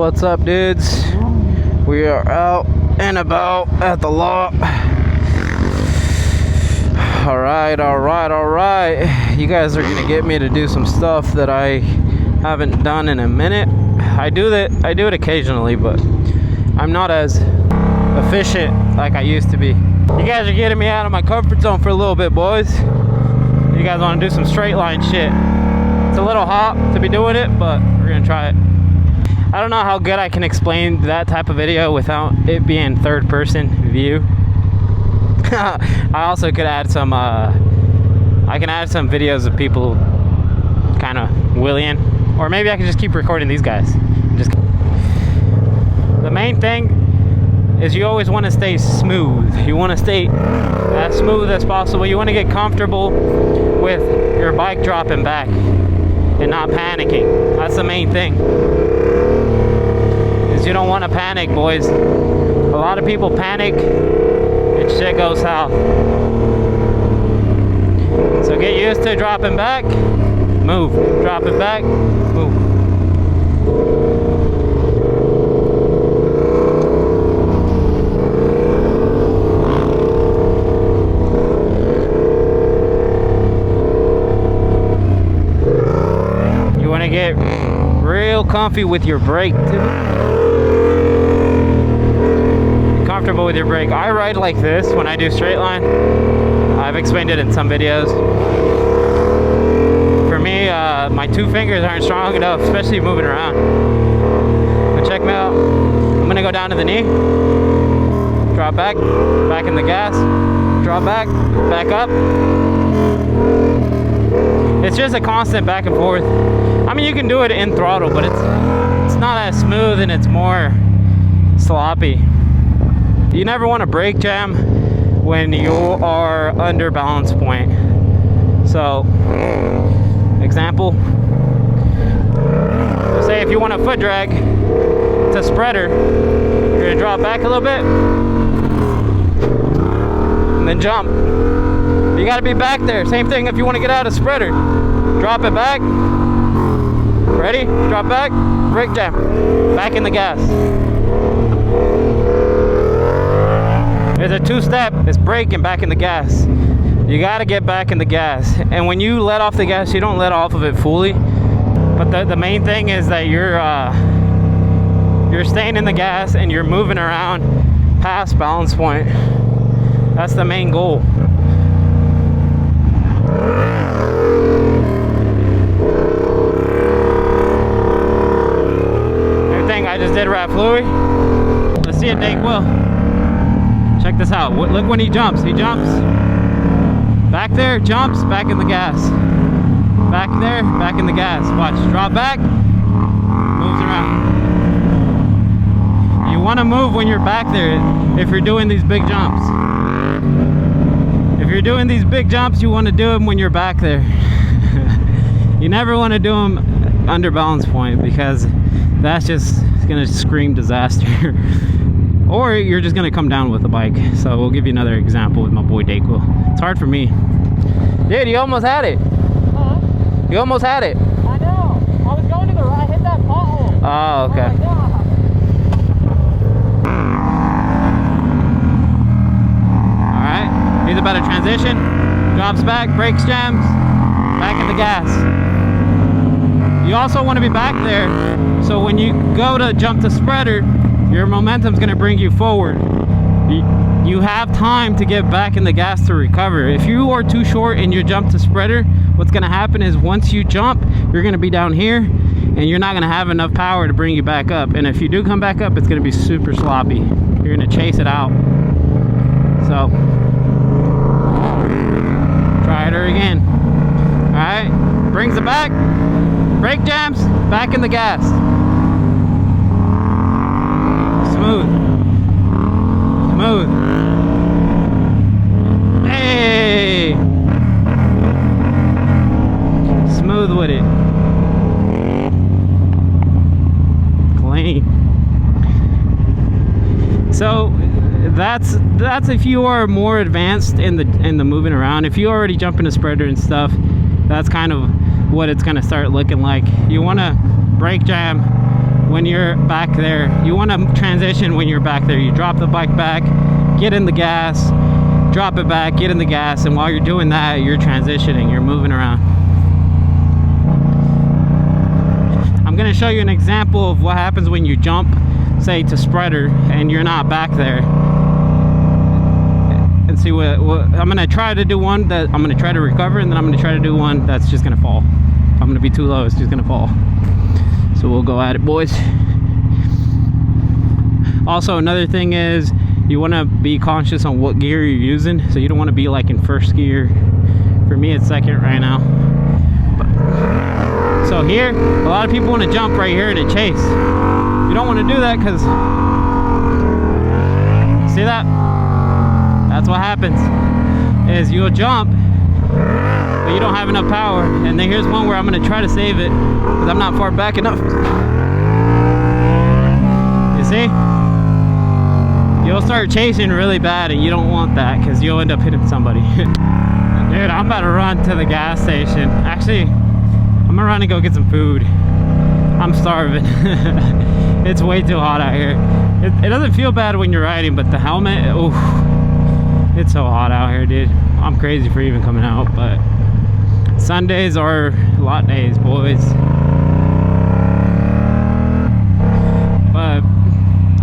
What's up, dudes? We are out and about at the lot. Alright. You guys are gonna get me to do some stuff that I haven't done in a minute. I do it occasionally, but I'm not as efficient like I used to be. You guys are getting me out of my comfort zone for a little bit, boys. You guys want to do some straight line shit. It's a little hot to be doing it, but we're gonna try it. I don't know how good I can explain that type of video without it being third person view. I also could add some I can add some videos of people kind of wheeling, or maybe I can just keep recording these guys. The main thing is you always want to stay smooth. You want to stay as smooth as possible. You want to get comfortable with your bike dropping back and not panicking. That's the main thing. Is you don't want to panic, boys. A lot of people panic and shit goes south. So get used to dropping back, move. Dropping back, move. You want to get real comfy with your brake too. Comfortable with your brake. I ride like this when I do straight line. I've explained it in some videos. For me, my two fingers aren't strong enough, especially moving around. But check me out. I'm gonna go down to the knee, drop back in the gas, drop back up. It's just a constant back and forth. I mean, you can do it in throttle, but it's not as smooth and it's more sloppy. You never want to brake jam when you are under balance point. So, example, say if you want a foot drag to spreader, you're going to drop back a little bit and then jump. You got to be back there. Same thing if you want to get out of spreader. Drop it back. Ready? Drop back. Brake jam. Back in the gas. There's a two-step. It's brake and back in the gas. You got to get back in the gas. And when you let off the gas, you don't let off of it fully. But the main thing is that you're staying in the gas and you're moving around past balance point. That's the main goal. Everything I just did right fluid. Let's see it, Dake Will. Check this out. Look when he jumps. He jumps. Back there, jumps, back in the gas. Back there, back in the gas. Watch. Drop back. Moves around. You want to move when you're back there if you're doing these big jumps. If you're doing these big jumps, you want to do them when you're back there. You never want to do them under balance point because that's just going to scream disaster. Or you're just gonna come down with the bike. So we'll give you another example with my boy Daquil. It's hard for me. Dude, you almost had it. Huh? You almost had it. I know. I was going to the right, hit that pothole. Oh, okay. Oh my God. Alright. Here's a better transition. Drops back, brakes jams, back in the gas. You also want to be back there so when you go to jump to spreader, your momentum's going to bring you forward. You have time to get back in the gas to recover. If you are too short and you jump to spreader, what's going to happen is once you jump, you're going to be down here and you're not going to have enough power to bring you back up. And if you do come back up, it's going to be super sloppy. You're going to chase it out. So, try it again. Alright, brings it back, brake jams, back in the gas. Smooth. Smooth. Hey! Smooth with it. Clean. So that's if you are more advanced in the moving around. If you already jump in a spreader and stuff, that's kind of what it's gonna start looking like. You wanna brake jam when you're back there. You want to transition when you're back there. You drop the bike back, get in the gas, drop it back, get in the gas, and while you're doing that, you're transitioning, you're moving around. I'm going to show you an example of what happens when you jump, say, to spreader and you're not back there. And see what I'm going to try to do one that I'm going to try to recover, and then I'm going to try to do one that's just going to fall. I'm going to be too low, it's just going to fall. So we'll go at it, boys. Also, another thing is you want to be conscious on what gear you're using. So you don't want to be like in first gear. For me, it's second right now. So here, a lot of people want to jump right here and chase. You don't want to do that because, see that? That's what happens, is you'll jump, but you don't have enough power. And then here's one where I'm going to try to save it because I'm not far back enough. You see? You'll start chasing really bad, and you don't want that because you'll end up hitting somebody. Dude, I'm about to run to the gas station. Actually, I'm gonna run and go get some food. I'm starving. It's way too hot out here. It doesn't feel bad when you're riding, but the helmet, oof, it's so hot out here, dude. I'm crazy for even coming out, but Sundays are lot days, boys. But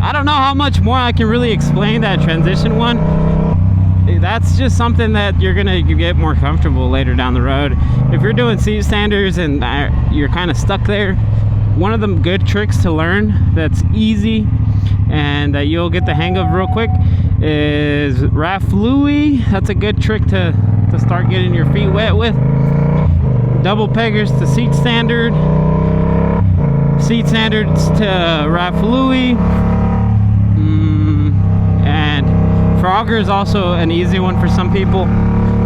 I don't know how much more I can really explain that transition one. That's just something that you're gonna get more comfortable later down the road. If you're doing seat standers and you're kind of stuck there, one of the good tricks to learn that's easy and that you'll get the hang of real quick is Wheelie. That's a good trick to start getting your feet wet with. Double peggers to seat standard, seat standards to Wheelie. And Frogger is also an easy one for some people.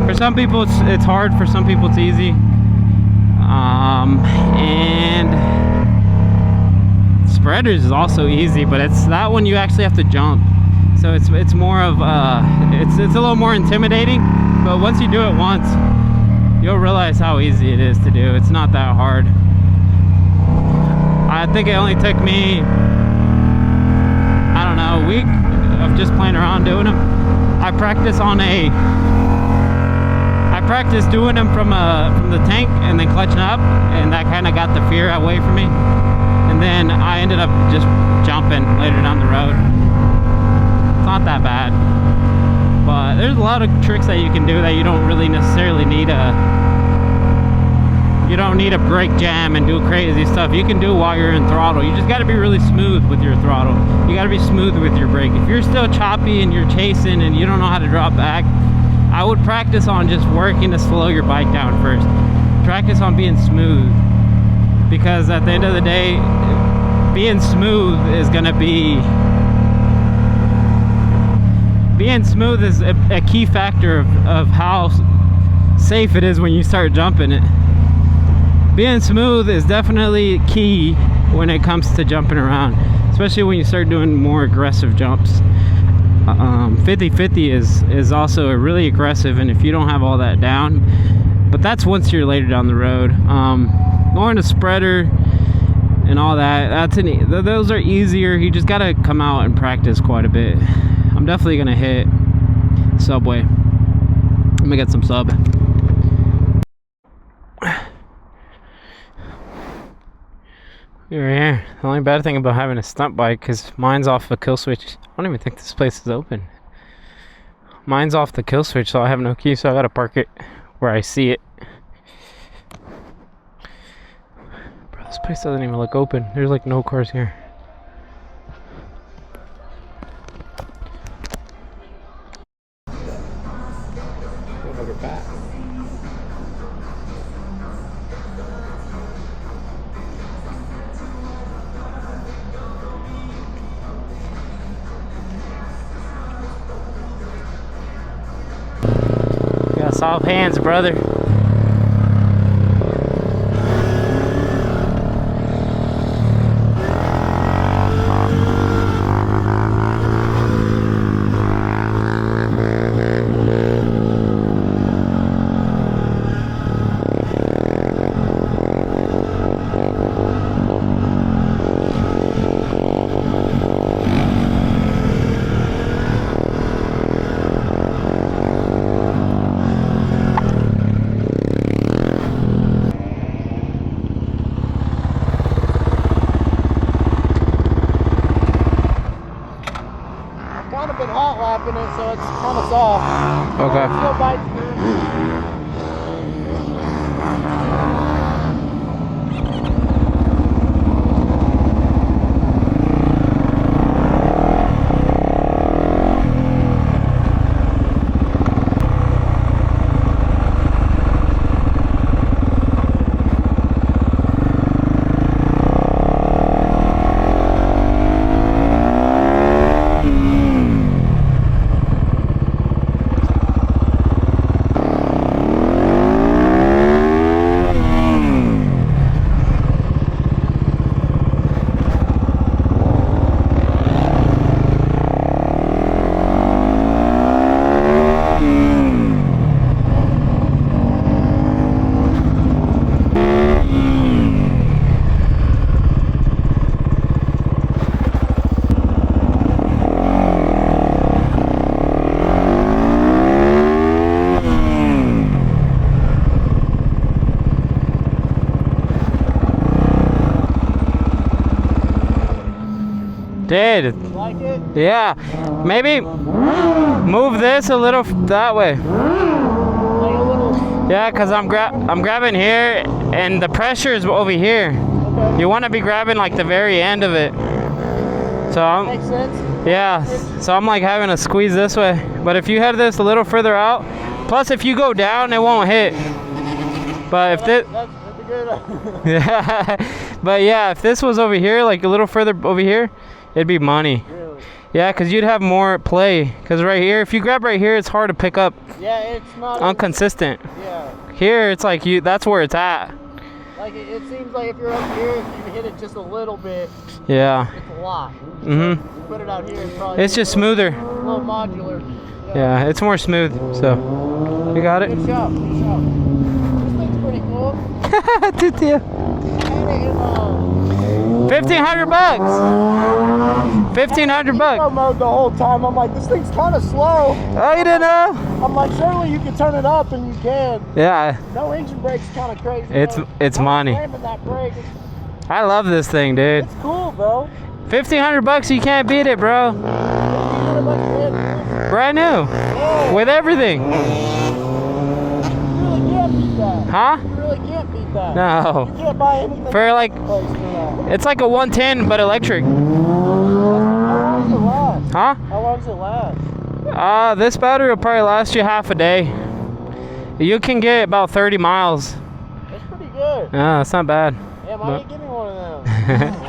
For some people it's hard, for some people it's easy. And Spreaders is also easy, but it's that one you actually have to jump. So it's more of it's a little more intimidating, but once you do it once, you'll realize how easy it is to do. It's not that hard. I think it only took me, I don't know, a week of just playing around doing them. I practiced doing them from the tank and then clutching up, and that kind of got the fear away from me. And then I ended up just jumping later down the road. It's not that bad, but there's a lot of tricks that you can do that you don't really necessarily need a brake jam and do crazy stuff. You can do while you're in throttle. You just got to be really smooth with your throttle. You got to be smooth with your brake. If you're still choppy and you're chasing and you don't know how to drop back, I would practice on just working to slow your bike down first. Practice on being smooth, because at the end of the day, being smooth is a key factor of how safe it is when you start jumping it. Being smooth is definitely key when it comes to jumping around, especially when you start doing more aggressive jumps. 50-50 is also a really aggressive, and if you don't have all that down, but that's once you're later down the road. Going to spreader and all that, those are easier. You just gotta come out and practice quite a bit. I'm definitely gonna hit Subway. Let me get some sub. You're here. The only bad thing about having a stunt bike is mine's off the kill switch. I don't even think this place is open. Mine's off the kill switch, so I have no key, so I gotta park it where I see it. Bro, this place doesn't even look open. There's like no cars here. Look at that. Got soft hands, brother. wrapping it so it's kind of soft. Okay. It still bites good. Dude, Like it? yeah. Maybe move this a little that way. Like a little. Yeah, cause I'm grabbing here, and the pressure is over here. Okay. You want to be grabbing like the very end of it. So I'm. Makes sense. Yeah. So I'm like having to squeeze this way. But if you had this a little further out, plus if you go down, it won't hit. But if this. That's a good. Yeah. But yeah, if this was over here, like a little further over here, it'd be money. Really? Yeah, because you'd have more play. Because right here, if you grab right here, it's hard to pick up. Yeah, it's not. Inconsistent. Yeah. Here, it's like that's where it's at. Like it seems like if you're up here, if you hit it just a little bit, Yeah. it's a lot. Mhm. You put it out here, it's probably. It's just smoother. A little modular. Yeah, it's more smooth. So, you got it? Good job. Good job. This thing's pretty cool. Dude, yeah. And it is, $1,500 bucks. $1,500 bucks. mode the whole time. I'm like, this thing's kind of slow. Oh, you didn't know? I'm like, surely you can turn it up, and you can. Yeah, No engine brake's kind of crazy. it's I'm money. slamming that brake. I love this thing, dude. It's cool, bro. $1,500 bucks, you can't beat it, bro. You get a bunch of it. Brand new, Yeah. with everything. You really can't beat that. Huh? You really can't beat that. No. You can't buy anything. For like, Place for that. it's like a 110 but electric. How long does it last? Huh? How long does it last? This battery will probably last you half a day. You can get about 30 miles. It's pretty good. Yeah, it's not bad. Damn, I But- ain't getting one of them.